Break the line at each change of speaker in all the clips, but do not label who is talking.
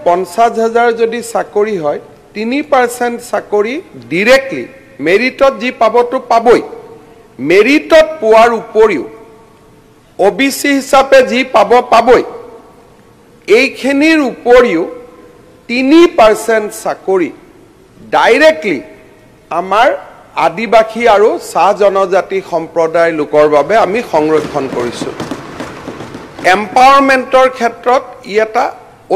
50,000 যদি চাকৰি হয় 3% চাকৰি ডাইৰেক্টলি মেৰিটত যি পাবতো পাবই মেৰিটত পোৱাৰ উপৰিও OBC হিচাপে যি পাবই এইখিনিৰ উপৰিও 3% চাকৰি ডাইৰেক্টলি আমাৰ আদিবাসী আৰু চাহ জনজাতি সম্প্ৰদায়ৰ লোকৰ বাবে আমি সংৰক্ষণ কৰিছো এম্পাৱাৰমেণ্টৰ ক্ষেত্ৰত ই এটা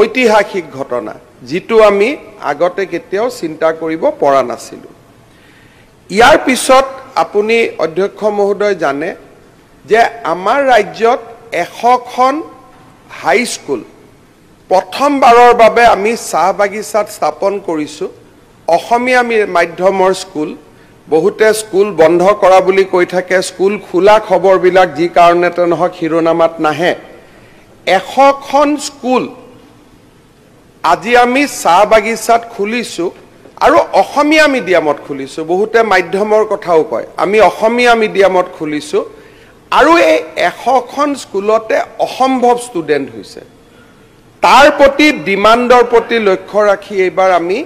ঐতিহাসিক ঘটনা যিটো আমি আগতে কেতিয়াও চিন্তা কৰিব পৰা নাছিলো ইয়াৰ পিছত আপুনি অধ্যক্ষ মহোদয় জানে যে আমাৰ ৰাজ্যত 100খন হাই স্কুল প্ৰথমবাৰৰ বাবে আমি চাহ বাগিচাত স্থাপন কৰিছো অসমীয়া মাধ্যমৰ স্কুল বহুতে স্কুল বন্ধ কৰা বুলি কৈ থাকে স্কুল খোলা খবৰবিলাক যি কাৰণেতে নহয় শিৰোনামাত নাহে 100খন স্কুল আজি আমি চাহ বাগিচাত খুলিছো আৰু অসমীয়া মিডিয়ামত খুলিছো বহুতে মাধ্যমৰ কথাও কয় আমি অসমীয়া মিডিয়ামত খুলিছো আৰু এই 100খন স্কুলতে অসম্ভৱ ষ্টুডেন্ট হৈছে তাৰ প্ৰতি ডিমান্ডৰ প্ৰতি লক্ষ্য ৰাখি এইবাৰ আমি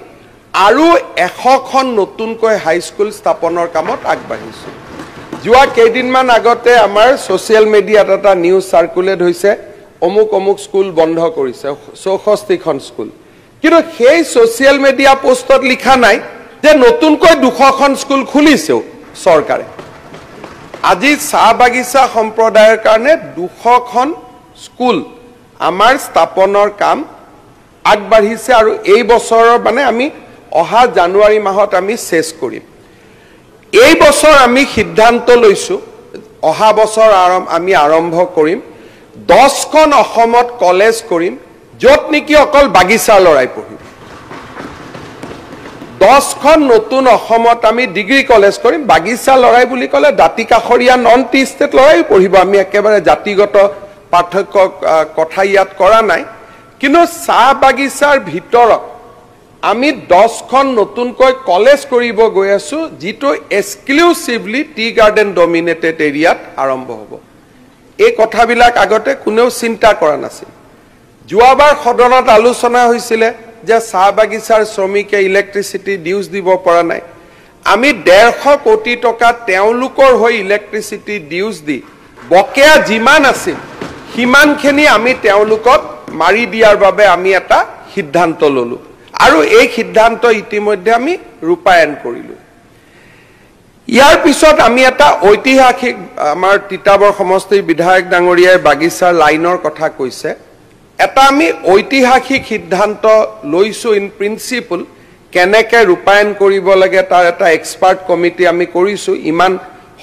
আৰু 100খন নতুনকৈ হাই স্কুল স্থাপনৰ কামত আগবাঢ়িছো যোৱা কেইদিনমান আগতে আমাৰ সোশ্যাল মিডিয়াত এটা নিউজ সাৰ্কুলেট হৈছে অমুক স্কুল বন্ধ কৰিছে 64খন স্কুল কিন্তু সেই সোশ্যাল মিডিয়া পোষ্টত লিখা নাই যে নতুনকৈ 200খন স্কুল খুলিছে চৰকাৰে আজি চাহ বাগিচা সম্প্ৰদায়ৰ কাৰণে 200খন স্কুল আমাৰ স্থাপনৰ কাম আগবাঢ়িছে আৰু এই বছৰৰ মানে আমি অহা জানুৱাৰী মাহত আমি শেষ কৰিম এই বছৰ আমি সিদ্ধান্ত লৈছো অহা বছৰ আমি আৰম্ভ কৰিম 10খন অসমত কলেজ কৰিম যত নেকি অকল বাগিচা লৰাই পঢ়িব 10খন নতুন অসমত আমি ডিগ্ৰী কলেজ কৰিম বাগিচা লৰাই বুলি কলে দাঁতিকাখৰীয়া নন টি ষ্টেট লৰাই পঢ়িব আমি একেবাৰে জাতিগত পাৰ্থক্য কথা ইয়াত কৰা নাই কিন্তু চাহ বাগিচাৰ ভিতৰত আমি 10খন নতুনকৈ কলেজ কৰিব গৈ আছো যিটো এক্সক্লুসিভলি টি গাৰ্ডেন ডমিনেটেড এৰিয়াত আৰম্ভ হ'ব এই কথাবিলাক আগতে কোনেও চিন্তা কৰা নাছিল যোৱাবাৰ সদনত আলোচনা হৈছিল যে চাহ বাগিচাৰ শ্ৰমিকে ইলেক্ট্ৰিচিটি ডিউজ দিব পৰা নাই আমি 150 কোটি টকা তেওঁলোকৰ হৈ ইলেক্ট্ৰিচিটি ডিউজ দি বকেয়া যিমান আছিল হিমানখিনি আমি তেওঁলোকক মাৰি দিয়াৰ বাবে আমি এটা সিদ্ধান্ত ললো আৰু এই সিদ্ধান্ত ইতিমধ্যে আমি ৰূপায়ণ কৰিলো ইয়াৰ পিছত আমি এটা ঐতিহাসিক আমাৰ তিতাবৰ সমষ্টিৰ বিধায়ক ডাঙৰীয়াৰ বাগিচাৰ লাইনৰ কথা কৈছে এটা আমি ঐতিহাসিক সিদ্ধান্ত লৈছো ইন প্ৰিন্সিপল কেনেকৈ ৰূপায়ণ কৰিব লাগে তাৰ এটা এক্সপাৰ্ট কমিটি আমি কৰিছো ইমান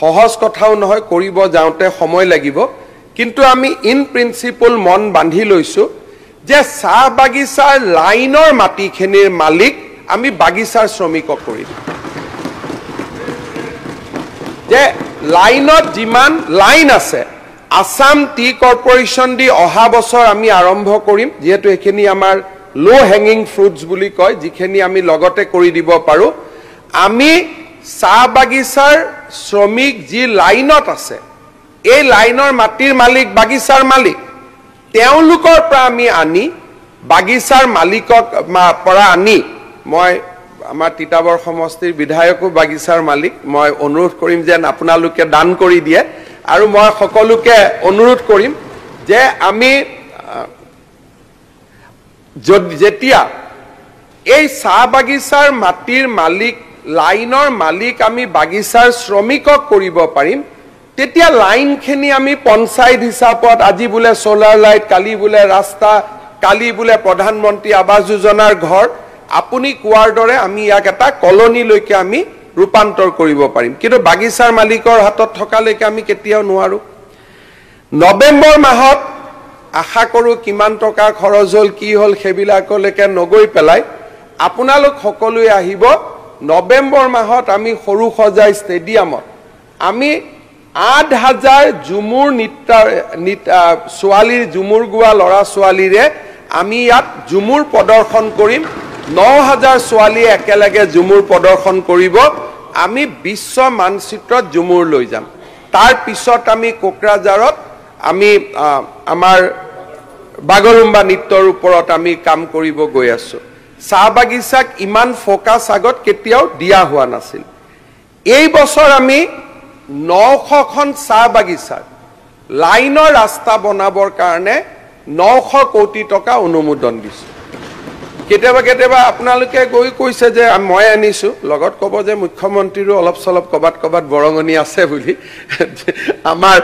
সহজ কথাও নহয় কৰিব যাওঁতে সময় লাগিব কিন্তু আমি ইন প্ৰিন্সিপল মন বান্ধি লৈছো যে চাহ বাগিচাৰ লাইনৰ মাটিখিনিৰ মালিক আমি বাগিচাৰ শ্ৰমিকক কৰিম যে লাইনত যিমান লাইন আছে আসাম টি কৰ্পোৰেচন দি অহা বছৰ আমি আৰম্ভ কৰিম যেহেতু এখিনি আমাৰ লো হ্যাঙ্গিং ফ্ৰুটস বুলি কয় যিখিনি আমি লগতে কৰি দিব পাৰো আমি চাহ বাগিচাৰ শ্ৰমিক যি লাইনত আছে এই লাইনৰ মাটিৰ মালিক বাগিচাৰ মালিক তেওঁলোকৰ পৰা আমি আনি বাগিচাৰ মালিকক পৰা আনি মই আমাৰ তিতাবৰ সমষ্টিৰ বিধায়কো বাগিচাৰ মালিক মই অনুৰোধ কৰিম যে আপোনালোকে দান কৰি দিয়ে আৰু মই সকলোকে অনুৰোধ কৰিম যে আমি যেতিয়া এই চাহ বাগিচাৰ মাটিৰ মালিক লাইনৰ মালিক আমি বাগিচাৰ শ্ৰমিকক কৰিব পাৰিম তেতিয়া লাইনখিনি আমি পঞ্চায়ত হিচাপত আজি বুলে সোলাৰ লাইট কালি বুলে ৰাস্তা কালি বুলে প্ৰধানমন্ত্ৰী আৱাস যোজনাৰ ঘৰ আপুনি কোৱাৰ দৰে আমি ইয়াক এটা কলনী লৈকে আমি ৰূপান্তৰ কৰিব পাৰিম কিন্তু বাগিচাৰ মালিকৰ হাতত থকালৈকে আমি কেতিয়াও নোৱাৰো নৱেম্বৰ মাহত আশা কৰো কিমান টকা খৰচ হল কি হল হেবিলাকলৈকে নগৈ পেলাই আপোনালোক সকলোৱে আহিব নৱেম্বৰ মাহত আমি সৰু সজাই ষ্টেডিয়ামত আমি 8000 জুমুৰ ছোৱালীৰ জুমুৰ গোৱা লৰা ছোৱালীৰে আমি ইয়াত জুমুৰ প্ৰদৰ্শন কৰিম 9000 ছোৱালী একেলগে জুমুৰ প্ৰদৰ্শন কৰিব আমি বিশ্ব মানচিত্ৰত জুমুৰ লৈ যাম তাৰ পিছত আমি কোকৰাঝাৰত আমি আমাৰ বাগৰুম্বা নৃত্যৰ ওপৰত আমি কাম কৰিব গৈ আছো চাহ বাগিচাক ইমান ফোকাস আগত কেতিয়াও দিয়া হোৱা নাছিল এই বছৰ আমি 900খন চাহ বাগিচাৰ লাইনৰ ৰাস্তা বনাবৰ কাৰণে 900 কোটি টকা অনুমোদন দিছো কেতিয়াবা আপোনালোকে গৈ কৈছে যে মই আনিছো লগত কব যে মুখ্যমন্ত্ৰীৰো অলপ চলপ কবাত বৰঙনি আছে বুলি আমাৰ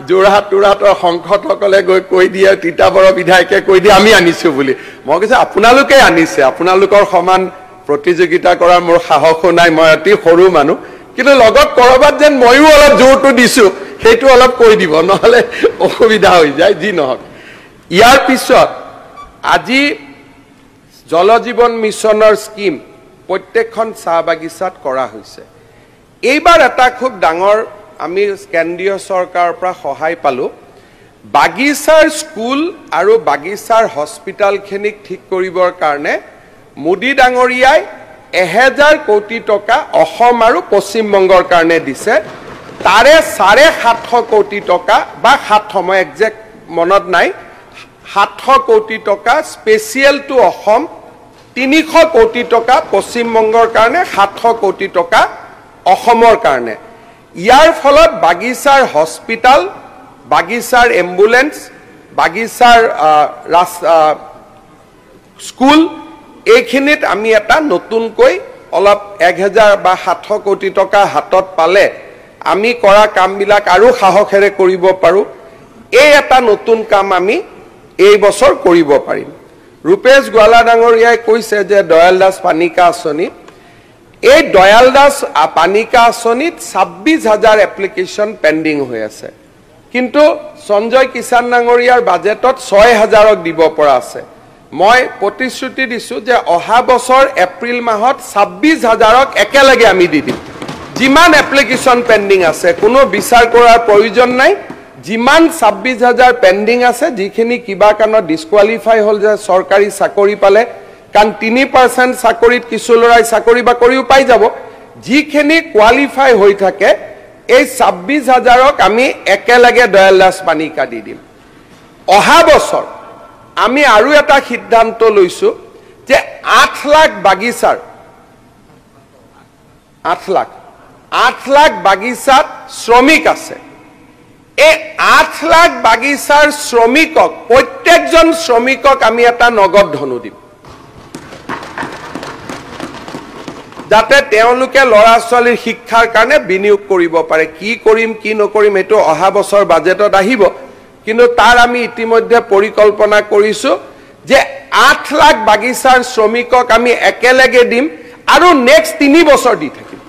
যোৰহাটৰ সংসদসকলে গৈ কৈ দিয়ে তিতাবৰ বিধায়কে কৈ দিয়ে আমি আনিছো বুলি মই কৈছে আপোনালোকে আনিছে আপোনালোকৰ সমান প্ৰতিযোগিতা কৰাৰ মোৰ সাহস নাই মই অতি সৰু মানুহ কিন্তু লগত কৰবাত যেন ময়ো অলপ জোৰটো দিছো সেইটো অলপ কৈ দিব নহলে অসুবিধা হৈ যায় যি নহক ইয়াৰ পিছত আজি জল জীৱন মিছনৰ স্কিম প্ৰত্যেকখন চাহ বাগিচাত কৰা হৈছে এইবাৰ এটা খুব ডাঙৰ আমি কেন্দ্ৰীয় চৰকাৰৰ পৰা সহায় পালো বাগিচাৰ স্কুল আৰু বাগিচাৰ হস্পিটালখিনিক ঠিক কৰিবৰ কাৰণে মোদী ডাঙৰীয়াই 1000 কোটি টকা অসম আৰু পশ্চিম বংগৰ কাৰণে দিছে তাৰে 750 কোটি টকা বা 7 মই একজেক্ট মনত নাই 700 কোটি টকা স্পেচিয়েল টু অসম 300 কোটি টকা পশ্চিম বংগৰ কাৰণে 700 কোটি টকা অসমৰ কাৰণে ইয়াৰ ফলত বাগিচাৰ হস্পিটাল বাগিচাৰ এম্বুলেন্স বাগিচাৰ স্কুল এইখিনিত আমি এটা নতুনকৈ অলপ 1000 বা 700 কোটি টকা হাতত পালে আমি কৰা কামবিলাক আৰু সাহসেৰে কৰিব পাৰো এই এটা নতুন কাম আমি এই বছৰ কৰিব পাৰিম ৰূপেশ গোৱালা ডাঙৰীয়াই কৈছে যে দয়াল দাস পানিকা আঁচনি এই দয়াল দাস পানিকা আঁচনিত 26000 এপ্লিকেশন পেন্ডিং হৈ আছে কিন্তু সঞ্জয় কিষাণ ডাঙৰীয়াৰ বাজেটত 6000ক দিব পৰা আছে মই প্ৰতিশ্ৰুতি দিছো যে অহা বছৰ এপ্ৰিল মাহত 26000ক একেলগে আমি দি দিম যিমান এপ্লিকেশন পেন্ডিং আছে কোনো বিচাৰ কৰাৰ প্ৰয়োজন নাই যিমান 26000 পেন্ডিং আছে যিখিনি কিবা কাৰণত ডিসকোয়ালিফাই হল যে সৰকাৰি চাকৰি পালে কান 3% চাকৰিত কিছু লৰাই চাকৰি বাকৰিও পাই যাব যিখিনি কোৱালিফাই হৈ থাকে এই 26000ক আমি একেলগে দয়াল দাস পানিকা দি দিম অহা বছৰ আমি আৰু এটা সিদ্ধান্ত লৈছো যে 8 লাখ বাগিচাৰ 8 লাখ বাগিচাত শ্ৰমিক আছে এই 8 লাখ বাগিচাৰ শ্ৰমিকক প্ৰত্যেকজন শ্ৰমিকক আমি এটা নগদ ধনু দিম যাতে তেওঁলোকে লৰা ছোৱালীৰ শিক্ষাৰ কাৰণে বিনিয়োগ কৰিব পাৰে কি কৰিম কি নকৰিম এটো অহা বছৰ বাজেটত আহিব কিন্তু তাৰ আমি ইতিমধ্যে পৰিকল্পনা কৰিছো যে 8 লাখ বাগিচাৰ শ্ৰমিকক আমি একেলগে দিম আৰু নেক্সট 3 বছৰ দি থাকিম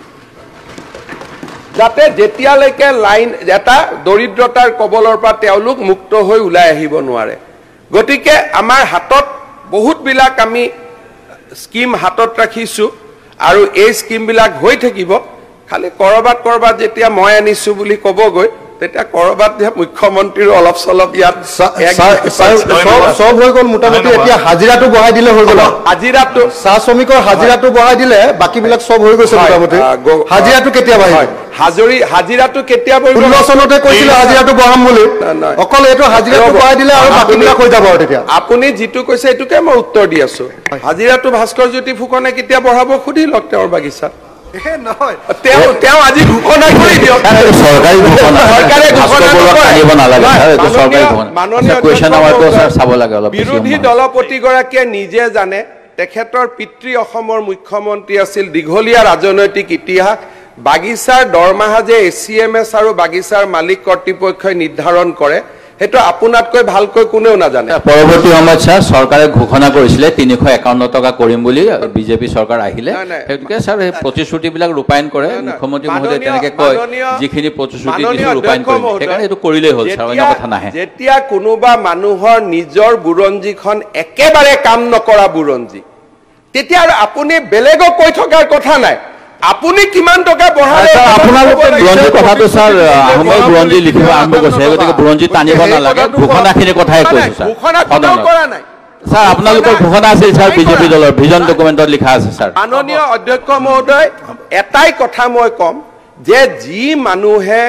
যাতে যেতিয়ালৈকে লাইন এটা দৰিদ্ৰতাৰ কবলৰ পৰা তেওঁলোক মুক্ত হৈ ওলাই আহিব নোৱাৰে গতিকে আমাৰ হাতত বহুত বিলাক আমি স্কিম হাতত ৰাখিছো আৰু এই স্কিম বিলাক হৈ থাকিব খালি কৰবাত যেতিয়া মই আনিছো বুলি কবগৈ তেতিয়া কৰবাত যে মুখ্যমন্ত্ৰীৰ অলপ চলপ ইয়াত
সব হৈ গল মোটামুটি এতিয়া হাজিৰাটো বঢ়াই দিলে হৈ গল
হাজিৰাটো
চাহ শ্ৰমিকৰ হাজিৰাটো বঢ়াই দিলে বাকি বিলাক সব হৈ গৈছে মোটামুটি হাজিৰাটো কেতিয়া বঢ়াই
হাজিৰাটো কেতিয়া বঢ়াই
16 চনতে কৈছিল হাজিৰাটো বঢ়াম বুলি অকল এটো হাজিৰাটো বঢ়াই দিলে আৰু বাকি বিলাক হৈ যাব তেতিয়া
আপুনি যেটো কৈছে এটোকে মই উত্তৰ দি আছো হাজিৰাটো ভাস্কৰ জ্যোতি ফুকনে কেতিয়া বঢ়াব খুদি লক তেওঁৰ বাগিচা নহয় তেওঁ আজি ঘোষণা কৰি দিয়ক
চৰকাৰে ঘোষণা কৰিব নালাগে এটা চৰকাৰে মাননীয় কোৱেশ্চন আমাৰটো চাব লাগে অলপ
বিৰোধী দলপতি গৰাকীয়ে নিজে জানে তেখেতৰ পিতৃ অসমৰ মুখ্যমন্ত্ৰী আছিল দীঘলীয়া ৰাজনৈতিক ইতিহাস বাগিচাৰ দৰমাহা যে এচিএমএছ আৰু বাগিচাৰ মালিক কৰ্তৃপক্ষই নিৰ্ধাৰণ কৰে হেতু আপোনাতকৈ ভালকৈ কোনেও নাজানে
পৰৱৰ্তী সময়ত চৰকাৰে ঘোষণা কৰিছিল 351 টকা কৰিম বুলি বিজেপি চৰকাৰ আহিলে হেতুকে স্যাৰ এই প্ৰতিশ্ৰুতিবিলাক ৰূপায়ণ কৰে মুখ্যমন্ত্ৰী মহোদয় তেনেকে কয় যিখিনি প্ৰতিশ্ৰুতি দিছিল ৰূপায়ণ কৰিম সেইকাৰণে এটো কৰিলেই হ'ল স্যাৰ অন্য কথা নাহে
যেতিয়া কোনোবা মানুহৰ নিজৰ বুৰঞ্জীখন একেবাৰে কাম নকৰা বুৰঞ্জী তেতিয়া আপুনি বেলেগক কৈ থকাৰ কথা নাই আপুনি কিমান টকা বঢ়ালে
আপোনালোকে বুৰঞ্জী কথাটো স্যাৰ আহমৰ বুৰঞ্জী লিখিব আৰম্ভ কৰিছে গতিকে বুৰঞ্জী টানিব নালাগে ঘোষণাখিনি কথাই কৈছো স্যাৰ
ঘোষণা কৰা নাই
স্যাৰ আপোনালোকৰ ঘোষণা আছে স্যাৰ বিজেপি দলৰ ভিজন ডকুমেন্টত লিখা আছে স্যাৰ
মাননীয় অধ্যক্ষ মহোদয় এটাই কথা মই কম যে যি মানুহে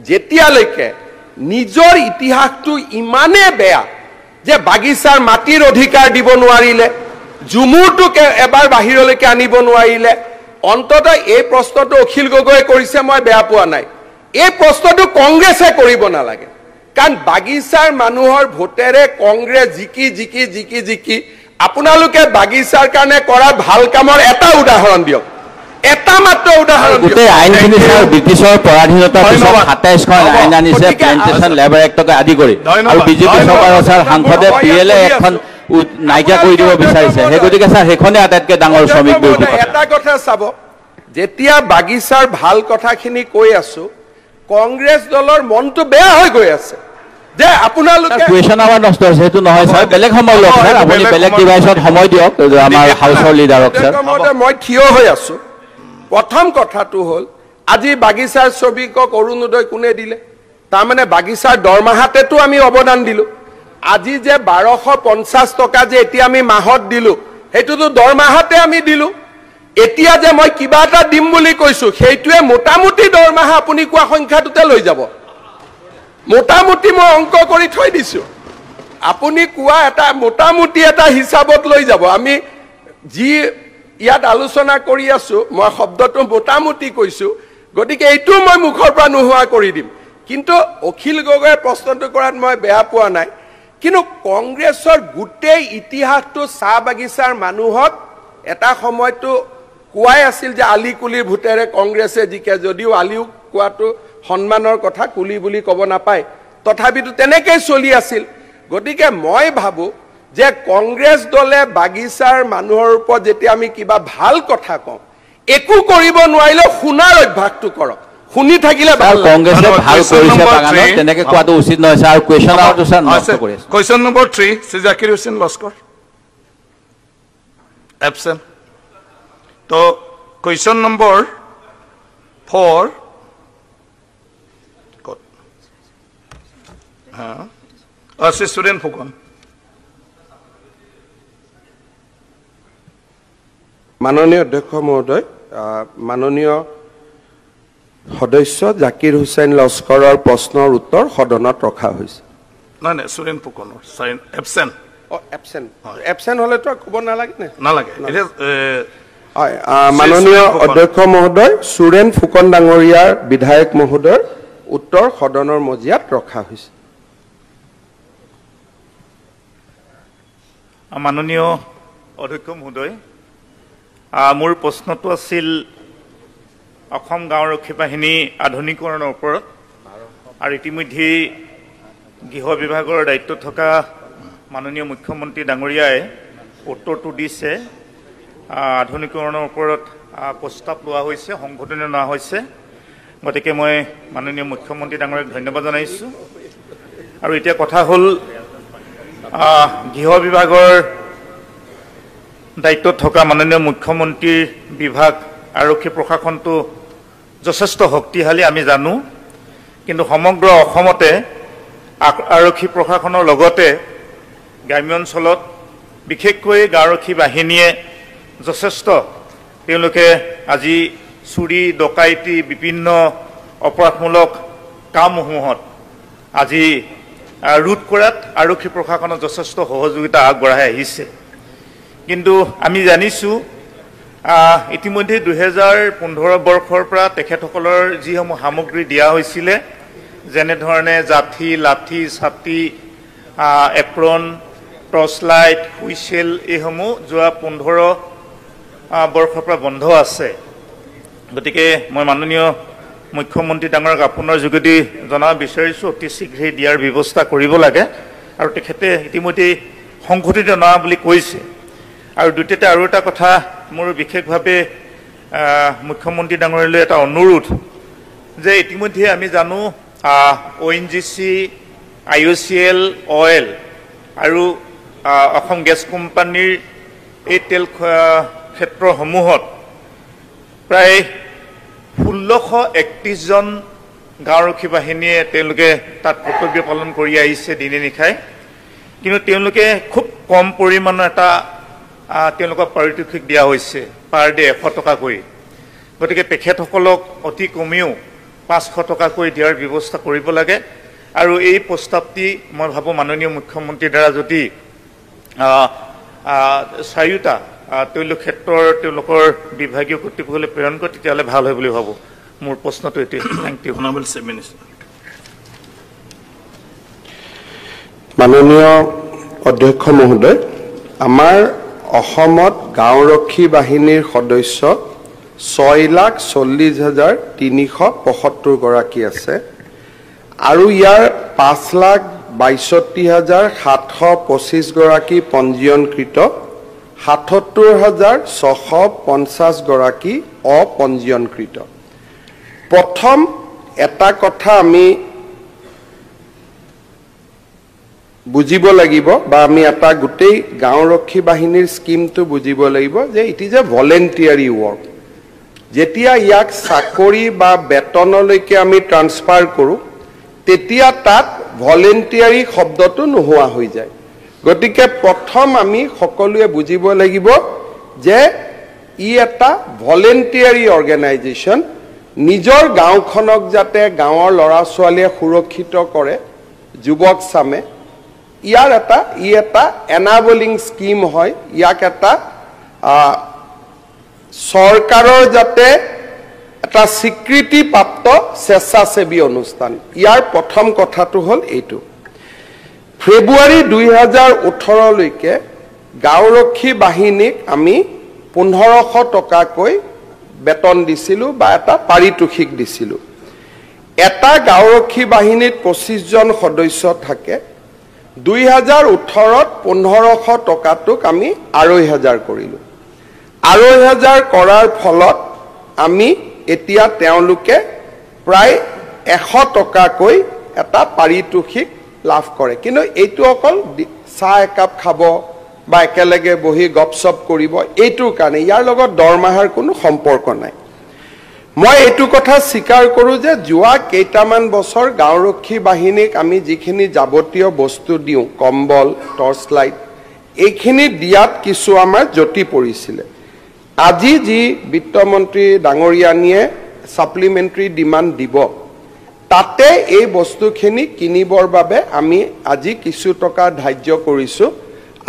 যেতিয়ালৈকে নিজৰ ইতিহাসটো ইমানে বেয়া যে বাগিচাৰ মাটিৰ অধিকাৰ দিব নোৱাৰিলে, জুমুৰটোকে এবাৰ বাহিৰলৈকে আনিব নোৱাৰিলে। অন্ততঃ এই প্ৰশ্নটো অখিল গগৈয়ে কৰিছে, মই বেয়া পোৱা নাই। এই প্ৰশ্নটো কংগ্ৰেছে কৰিব নালাগে, কাৰণ বাগিচাৰ মানুহৰ ভোটেৰে কংগ্ৰেছ জিকি আপোনালোকে বাগিচাৰ কাৰণে কৰা ভাল কামৰ এটা উদাহৰণ দিয়ক, এটা মাত্ৰ উদাহৰণ দিয়ক।
গোটেই আইনখিনি ছাৰ ব্ৰিটিছৰ পৰাধীনতাৰ পিছত ২৭খন আইন আনিছে, প্লেণ্টেশ্যন লেবাৰ এক্টকে আদি কৰি, আৰু বিজেপি চৰকাৰৰ ছাৰ সাংসদে PLA এখন নাইকিয়া কৰি দিব বিচাৰিছে। সেই গতিকে ছাৰ সেইখনে আটাইতকৈ ডাঙৰ শ্ৰমিক বিৰোধী কথা।
এটা কথা চাব, যেতিয়া বাগিচাৰ ভাল কথাখিনি কৈ আছো, কংগ্ৰেছ দলৰ মনটো বেয়া হৈ গৈ আছে যে আপোনালোকে
কুৱেশ্যন আৱাৰ নষ্ট হৈছে। সেইটো নহয় ছাৰ, বেলেগ সময় লওক ছাৰ, আপুনি বেলেগ ডিভাইচত সময় দিয়ক আমাৰ হাউচৰ লিডাৰক ছাৰ।
মই থিয় হৈ আছো। প্ৰথম কথাটো হ'ল, আজি বাগিচাৰ শ্ৰমিকক অৰুণোদয় কোনে দিলে? তাৰমানে বাগিচাৰ দৰমহাতেতো আমি অৱদান দিলো। আজি যে ১২৫০ টকা যে এতিয়া আমি মাহত দিলো, সেইটোতো দৰমহাতে আমি দিলো। এতিয়া যে মই কিবা এটা দিম বুলি কৈছো, সেইটোৱে মোটামুটি দৰমহা আপুনি কোৱা সংখ্যাটোতে লৈ যাব। মোটামুটি মই অংক কৰি থৈ দিছো, আপুনি কোৱা এটা মোটামুটি এটা হিচাপত লৈ যাব। আমি যি ইয়াত আলোচনা কৰি আছো, মই শব্দটো মোটামুটি কৈছো, গতিকে এইটো মই মুখৰ পৰা নোহোৱা কৰি দিম। কিন্তু অখিল গগৈয়ে প্ৰশ্নটো কৰাত মই বেয়া পোৱা নাই, কিন্তু কংগ্ৰেছৰ গোটেই ইতিহাসটো চাহ বাগিচাৰ মানুহক এটা সময়তো কোৱাই আছিল যে আলি কুলিৰ ভোটেৰে কংগ্ৰেছে জিকে, যদিও আলিও কোৱাটো সন্মানৰ কথা, কুলি বুলি ক'ব নাপায়, তথাপিতো তেনেকৈ চলি আছিল। গতিকে মই ভাবো যে কংগ্ৰেছ দলে বাগিচাৰ মানুহৰ ওপৰত যেতিয়া আমি কিবা ভাল কথা কওঁ, একো কৰিব নোৱাৰিলেও শুনাৰ অভ্যাসটো কৰক। শুনি থাকিলে
কংগ্ৰেছে ভাল কৰিছে বাগানত, তেনেকৈ কোৱাটো উচিত নহয় ছাৰ। আৰু কুৱেশ্যন আৱাৰটো ছাৰ নষ্ট কৰি আছে।
Question number 3 Shri Zakir Hussain Laskar absent. তো কুৱেশ্যন নম্বৰ 4 শ্ৰী সুৰেন ফুকন।
মাননীয় অধ্যক্ষ মহোদয়, মাননীয় সদস্য জাকিৰ হুছেইন লস্কৰৰ প্ৰশ্নৰ উত্তৰ সদনত ৰখা হৈছে।
নাই সুৰেন ফুকনৰ এবসেন্ট।
এবসেন্ট হলেতো ক'ব নালাগে নে?
নালাগে।
হয়, মাননীয় অধ্যক্ষ মহোদয়, সুৰেন ফুকন ডাঙৰীয়াৰ বিধায়ক মহোদয়ৰ উত্তৰ সদনৰ মজিয়াত ৰখা হৈছে।
মাননীয় অধ্যক্ষ মহোদয়, মোৰ প্ৰশ্নটো আছিল অসম গাঁওৰক্ষী বাহিনী আধুনিকৰণৰ ওপৰত। আৰু ইতিমধ্যে গৃহ বিভাগৰ দায়িত্বত থকা মাননীয় মুখ্যমন্ত্ৰী ডাঙৰীয়াই উত্তৰটো দিছে। আধুনিকৰণৰ ওপৰত প্ৰস্তাৱ লোৱা হৈছে, সংশোধনী লোৱা হৈছে। গতিকে মই মাননীয় মুখ্যমন্ত্ৰী ডাঙৰীয়াক ধন্যবাদ জনাইছোঁ। আৰু এতিয়া কথা হ'ল, গৃহ বিভাগৰ দায়িত্বত থকা মাননীয় মুখ্যমন্ত্ৰীৰ বিভাগ আৰক্ষী প্ৰশাসনটো যথেষ্ট শক্তিশালী আমি জানো, কিন্তু সমগ্ৰ অসমতে আৰক্ষী প্ৰশাসনৰ লগতে গ্ৰাম্য অঞ্চলত বিশেষকৈ গাঁওৰক্ষী বাহিনীয়ে যথেষ্ট তেওঁলোকে আজি চুৰি ডকাইতি বিভিন্ন অপৰাধমূলক কামসমূহত আজি ৰোধ কৰাত আৰক্ষী প্ৰশাসনৰ যথেষ্ট সহযোগিতা আগবঢ়াই আহিছে। কিন্তু আমি জানিছোঁ ইতিমধ্যে ২০১৫ বৰ্ষৰ পৰা তেখেতসকলৰ যিসমূহ সামগ্ৰী দিয়া হৈছিলে, যেনেধৰণে জাঠি, লাঠি, ছাতি, এপ্ৰন, টৰ্চ লাইট, হুইচেল, এইসমূহ যোৱা ১৫ বৰ্ষৰ পৰা বন্ধ আছে। গতিকে মই মাননীয় মুখ্যমন্ত্ৰী ডাঙৰীয়াক আপোনাৰ যোগেদি জনাব বিচাৰিছোঁ, অতি শীঘ্ৰেই দিয়াৰ ব্যৱস্থা কৰিব লাগে। আৰু তেখেতে ইতিমধ্যে সংশোধিত নোহোৱা বুলি কৈছে। আৰু দ্বিতীয়তে আৰু এটা কথা মোৰ বিশেষভাৱে মুখ্যমন্ত্ৰী ডাঙৰীয়ালৈ এটা অনুৰোধ, যে ইতিমধ্যে আমি জানো ONGC, IOCL, অইল আৰু অসম গেছ কোম্পানীৰ এই তেল ক্ষেত্ৰসমূহত প্ৰায় ১৬৩১জন গাঁওৰক্ষী বাহিনীয়ে তেওঁলোকে তাত কৰ্তব্য পালন কৰি আহিছে দিনে নিশাই। কিন্তু তেওঁলোকে খুব কম পৰিমাণৰ এটা তেওঁলোকক পাৰিতোষিক দিয়া হৈছে, পাৰ ডে ১০০ টকাকৈ। গতিকে তেখেতসকলক অতি কমেও ৫০০ টকাকৈ দিয়াৰ ব্যৱস্থা কৰিব লাগে। আৰু এই প্ৰস্তাৱটি মই ভাবোঁ মাননীয় মুখ্যমন্ত্ৰীৰ দ্বাৰা যদি চাৰিওটা তেওঁলোকৰ বিভাগীয় কৰ্তৃপক্ষলৈ প্ৰেৰণ কৰে তেতিয়াহ'লে ভাল হয় বুলি ভাবোঁ মোৰ প্ৰশ্নটো এইটোৱে thank you
Honorable Chief Minister.
মাননীয় অধ্যক্ষ মহোদয় আমাৰ অসমত গাঁওৰক্ষী বাহিনীৰ সদস্য 6,40,375 গৰাকী আছে আৰু ইয়াৰ 5,62,725 গৰাকী পঞ্জীয়নকৃত 77,650 গৰাকী অপঞ্জীয়নকৃত প্ৰথম এটা কথা আমি বুজিব লাগিব বা আমি এটা গোটেই গাঁওৰক্ষী বাহিনীৰ স্কিমটো বুজিব লাগিব যে ইট ইজ এ ভলেণ্টিয়াৰী ৱৰ্ক যেতিয়া ইয়াক চাকৰি বা বেতনলৈকে আমি ট্ৰান্সফাৰ কৰোঁ তেতিয়া তাত ভলেণ্টিয়াৰী শব্দটো নোহোৱা হৈ যায় গতিকে প্ৰথম আমি সকলোৱে বুজিব লাগিব যে ই এটা ভলেণ্টিয়াৰী অৰ্গেনাইজেশ্যন নিজৰ গাঁওখনক যাতে গাঁৱৰ ল'ৰা ছোৱালীয়ে সুৰক্ষিত কৰে যুৱক চামে ই এটা এনাবলিং স্কিম হয় ইয়াক এটা চৰকাৰৰ যাতে এটা স্বীকৃতিপ্ৰাপ্ত স্বেচ্ছাসেৱী অনুষ্ঠান ইয়াৰ প্ৰথম কথাটো হ'ল এইটো ফেব্ৰুৱাৰী 2018 লৈকে গাঁওৰক্ষী বাহিনীক আমি 1500 টকাকৈ বেতন দিছিলোঁ বা এটা পাৰিতোষিক দিছিলোঁ এটা গাঁওৰক্ষী বাহিনীত 25 জন সদস্য থাকে 2018ত 1500 টকাটোক আমি 2,500 কৰিলোঁ 2,500 কৰাৰ ফলত আমি এতিয়া তেওঁলোকে প্ৰায় 100 টকাকৈ এটা পাৰিতোষিক লাভ কৰে কিন্তু এইটো অকল চাহ একাপ খাব বা একেলগে বহি গপসপ কৰিব এইটোৰ কাৰণে ইয়াৰ লগত দৰমহাৰ কোনো সম্পৰ্ক নাই মই এইটো কথা স্বীকাৰ কৰোঁ যে যোৱা কেইটামান বছৰ গাঁওৰক্ষী বাহিনীক আমি যিখিনি যাৱতীয় বস্তু দিওঁ কম্বল টৰ্চ লাইট এইখিনি দিয়াত কিছু আমাৰ জটি পৰিছিলে আজি যি বিত্তমন্ত্ৰী ডাঙৰীয়ানীয়ে সাপ্লিমেণ্টাৰী ডিমাণ্ড দিব তাতে এই বস্তুখিনি কিনিবৰ বাবে আমি আজি কিছু টকা ধাৰ্য কৰিছোঁ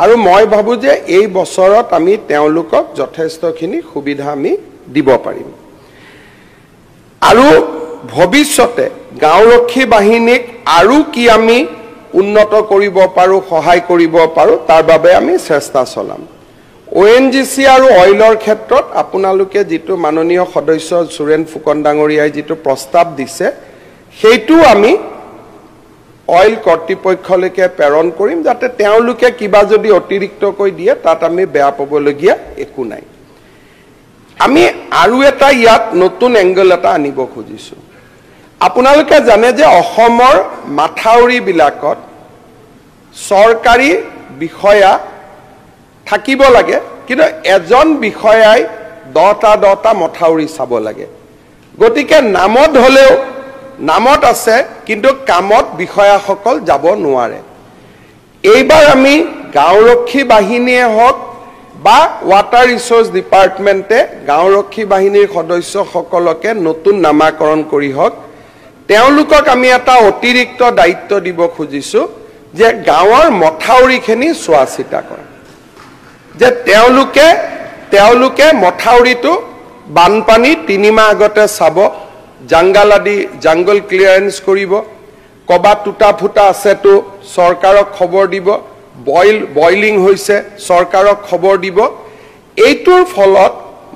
আৰু মই ভাবোঁ যে এই বছৰত আমি তেওঁলোকক যথেষ্টখিনি সুবিধা আমি দিব পাৰিম আৰু ভৱিষ্যতে গাঁওৰক্ষী বাহিনীক আৰু কি আমি উন্নত কৰিব পাৰোঁ সহায় কৰিব পাৰোঁ তাৰ বাবে আমি চেষ্টা চলাম ONGC আৰু অইলৰ ক্ষেত্ৰত আপোনালোকে যিটো মাননীয় সদস্য সুৰেন ফুকন ডাঙৰীয়াই যিটো প্ৰস্তাৱ দিছে সেইটো আমি অইল কৰ্তৃপক্ষলৈকে প্ৰেৰণ কৰিম যাতে তেওঁলোকে কিবা যদি অতিৰিক্তকৈ দিয়ে তাত আমি বেয়া পাবলগীয়া একো নাই আমি আৰু এটা ইয়াত নতুন এংগল এটা আনিব খুজিছোঁ আপোনালোকে জানে যে অসমৰ মাথাউৰিবিলাকত চৰকাৰী বিষয়া থাকিব লাগে কিন্তু এজন বিষয়াই 10টা মথাউৰি চাব লাগে গতিকে নামত হ'লেও নামত আছে কিন্তু কামত বিষয়াসকল যাব নোৱাৰে এইবাৰ আমি গাঁওৰক্ষী বাহিনীয়ে হওক বা ৱাটাৰ ৰিসোৰ্স ডিপাৰ্টমেণ্টে গাঁওৰক্ষী বাহিনীৰ সদস্যসকলকে নতুন নামাকৰণ কৰি হওক তেওঁলোকক আমি এটা অতিৰিক্ত দায়িত্ব দিব খুজিছোঁ যে গাঁৱৰ মথাউৰিখিনি চোৱা চিতা কৰা যে তেওঁলোকে মথাউৰিটো বানপানী 3 মাহ আগতে চাব জংগল ক্লিয়াৰেন্স কৰিব কবা টুটা ফুটা আছেতো চৰকাৰক খবৰ দিব বয়লিং হৈছে চৰকাৰক খবৰ দিব এইটোৰ ফলত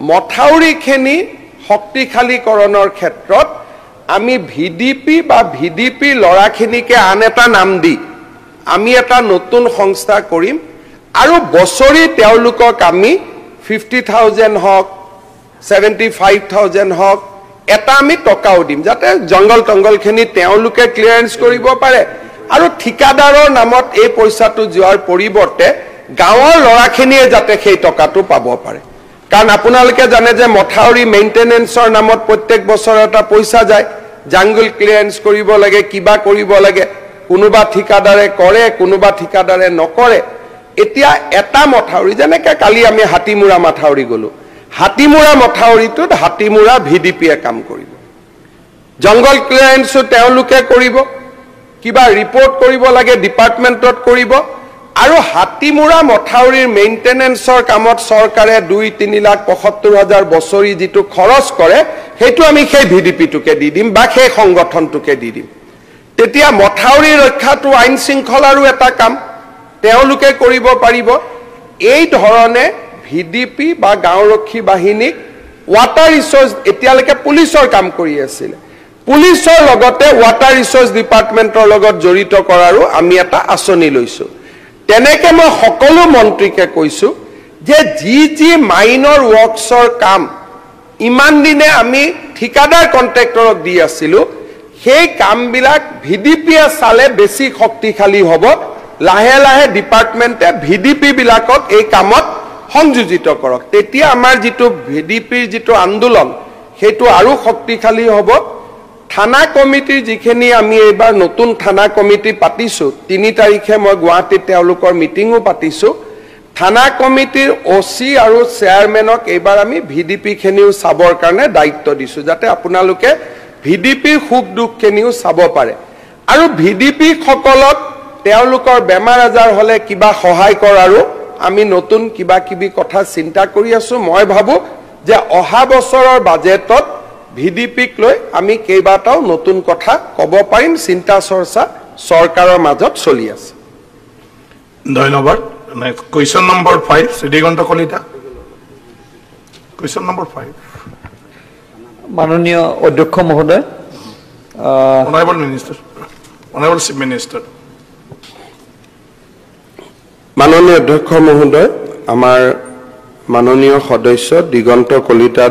মথাউৰিখিনি শক্তিশালীকৰণৰ ক্ষেত্ৰত আমি ভিডিপি লৰাখিনিকে আন এটা নাম দি আমি এটা নতুন সংস্থা কৰিম আৰু বছৰি তেওঁলোকক আমি 50,000 হওক 75,000 হওক এটা আমি টকাও দিম যাতে জংগলখিনি তেওঁলোকে ক্লিয়াৰেন্স কৰিব পাৰে আৰু ঠিকাদাৰৰ নামত এই পইচাটো যোৱাৰ পৰিৱৰ্তে গাঁৱৰ লৰাখিনিয়ে যাতে সেই টকাটো পাব পাৰে কাৰণ আপোনালোকে জানে যে মথাউৰি মেইনটেনেন্সৰ নামত প্ৰত্যেক বছৰ এটা পইচা যায় জংগল ক্লিয়াৰেন্স কৰিব লাগে কিবা কৰিব লাগে কোনোবা ঠিকাদাৰে কৰে কোনোবা ঠিকাদাৰে নকৰে এতিয়া এটা মথাউৰি যেনেকৈ কালি আমি হাতীমুৰা মথাউৰি গলো হাতীমুৰা মথাউৰিটোত হাতীমুৰা ভিডিপিয়ে কাম কৰিব জংগল ক্লিয়াৰেন্সো তেওঁলোকে কৰিব কিবা ৰিপৰ্ট কৰিব লাগে ডিপাৰ্টমেণ্টত কৰিব আৰু হাতীমুৰা মথাউৰিৰ মেইনটেনেন্সৰ কামত চৰকাৰে 2-3 লাখ ৭৫,০০০ বছৰি যিটো খৰচ কৰে সেইটো আমি সেই ভিডিপিটোকে দি দিম বা সেই সংগঠনটোকে দি দিম তেতিয়া মথাউৰি ৰক্ষাটো আইন শৃংখলাৰো এটা কাম তেওঁলোকে কৰিব পাৰিব এই ধৰণে ভিডিপি বা গাঁওৰক্ষী বাহিনীক ৱাটাৰ ৰিসোৰ্স এতিয়ালৈকে পুলিচৰ কাম কৰি আছিল পুলিচৰ লগতে ৱাটাৰ ৰিসোৰ্স ডিপাৰ্টমেণ্টৰ লগত জড়িত কৰাৰো আমি এটা আঁচনি লৈছো তেনেকে মই সকলো মন্ত্ৰীকে কৈছো যে জি মাইনৰ ৱৰ্কছৰ কাম ইমান দিনে আমি ঠিকাদাৰ কন্ট্ৰাক্টৰক দি আছিলো সেই কামবিলাক ভিডিপিয়ে চালে বেছি শক্তিশালী হ'ব লাহে লাহে ডিপাৰ্টমেণ্টে ভিডিপি বিলাকক এই কামত সংযোজিত কৰক তেতিয়া আমাৰ যিটো ভিডিপিৰ যিটো আন্দোলন সেইটো আৰু শক্তিশালী হ'ব থানা কমিটিৰ যিখিনি আমি এবাৰ নতুন থানা কমিটি পাতিছো 3 তাৰিখে মই গুৱাহাটীত তেওঁলোকৰ মিটিংও পাতিছো থানা কমিটিৰ ওসি আৰু চেয়াৰমেনক এবাৰ আমি ভিডিপি খিনিও চাবৰ কাৰণে দায়িত্ব দিছো যাতে আপোনালোকে ভিডিপিৰ সুখ দুখখিনিও চাব পাৰে আৰু ভিডিপি সকলক তেওঁলোকৰ বেমাৰ আজাৰ হলে কিবা সহায় কৰাৰো আমি নতুন কিবা কিবি কথা চিন্তা কৰি আছো মই ভাবো যে অহা বছৰৰ বাজেটত ভিডিপিক লৈ আমি কেইবাটাও নতুন কথা ক'ব পাৰিম চিন্তা চৰ্চা চৰকাৰৰ মাজত চলি আছে
ধন্যবাদ question number 5 শ্ৰীদিগন্ত Kalita question number 5
মাননীয় অধ্যক্ষ মহোদয়
অনাৰেবল চিফ মিনিষ্টাৰ
মাননীয় অধ্যক্ষ মহোদয় আমাৰ মাননীয় সদস্য দিগন্ত কলিতা